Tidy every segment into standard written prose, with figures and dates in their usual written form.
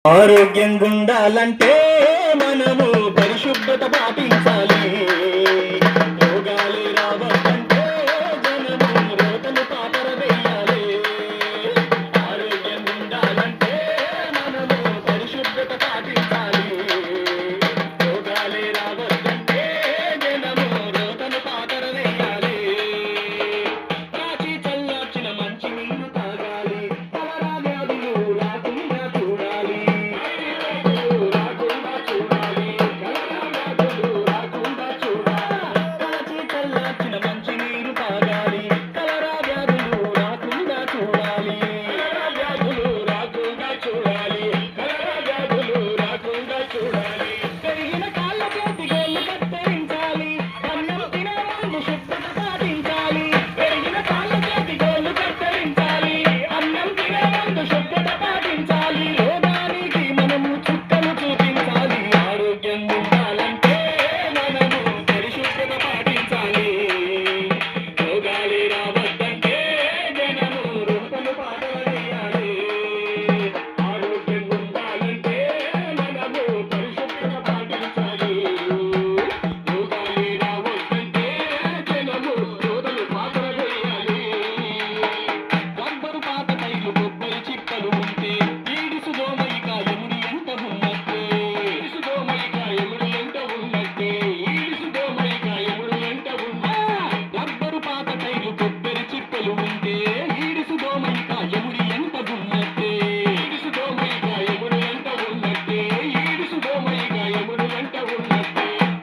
ఆరోగ్యంగా ఉండాలంటే మనము పరిశుభ్రత పాటించాలి. రోగాలు రావద్దంటే జనము రోతలు పాతరవేయాలి. ఆరోగ్యంగా ఉండాలంటే మనము పరిశుభ్రత పాటించాలి. రోగాలే రావద్దంటే జనము రోతలు పాతరవేయాలి. కాచి చల్లార్చిన మంచి నీరు తాగాలి. కలరా వ్యాధులు రాకుండా చూడాలి. కాచి చల్లార్చిన మంచి నీరు తాగాలి. కలరా వ్యాధులు రాకుండా చూడాలి. పెరిగిన కాళ్ళ చేతి గోళ్ళు కత్తిరించాలి. అన్నం తినే ముందు శుభ్రత పాటించాలి. పెరిగిన కాళ్ళ చేతి గోళ్ళు కత్తిరించాలి. అన్నం తినే ముందు శుభ్రత పాటించాలి. రోగానికి మనము చుక్కలు చూపించాలి. ఆరోగ్యంగా ఉండాలంటే మనము పరిశుభ్రత పాటించాలి. రోగాలే రావద్దంటే జనము రోతలు పాతవేయాలి. ఆరోగ్యంగా ఉండాలంటే మనము పరిశుభ్రత పాటించాలి. రోగాలే రావద్దంటే జనము రోతలు పాతవేయాలి. రబ్బరు పాత టైర్లు కొబ్బరి చిప్పలు ఉంటే ఈడుసు దోమయిక ఎముడి ఎంత ఉన్నట్టే. రబ్బరు పాత టైర్లు కొబ్బరి చిప్పలు ఉంటే ఈడుసు దోమయిక ఎముడి ఎంత ఉన్నట్టే.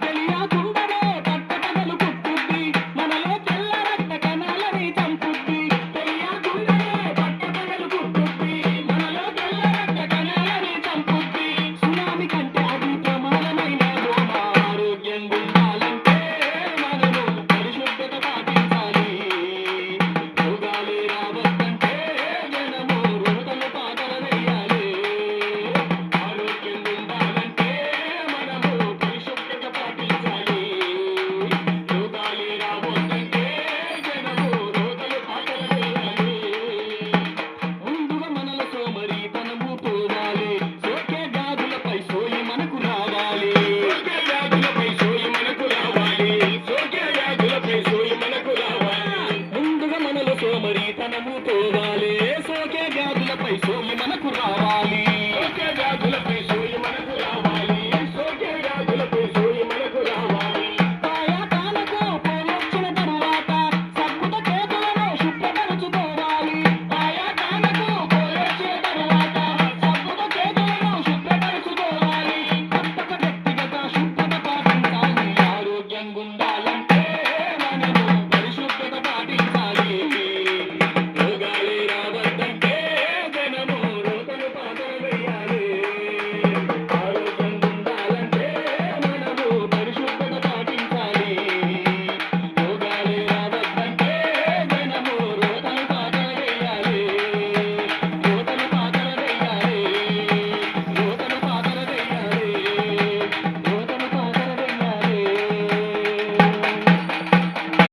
తెలియకుండానే పట్టపగలు పుట్టుద్ది. మనలో తెల్ల రక్త కణాలని చంపుద్ది. తెలియకుండానే పట్టపగలు పుట్టుద్ది. మనలో తెల్ల రక్త కణాలని చంపుద్ది. సునామీ కంటే అది ప్రమాదమైన దోమ. ఆరోగ్యంగా ఉండాలంటే మనము పరిశుభ్రత పాటించాలి. రోగాలే రావద్దంటే జనము రోతలు పాతరవేయాలి. ఆరోగ్యంగా ఉండాలంటే మనము పరిశుభ్రత పాటించాలి. రోగాలే రావద్దంటే జనము రోతలు పాతరవేయాలి. ముందుగా మనలో సోమరితనము పోవాలి. సోకే వ్యాధులపై సోయి మనకు రావాలి. ముందుగా మనలో సోమరితనము పోవాలి.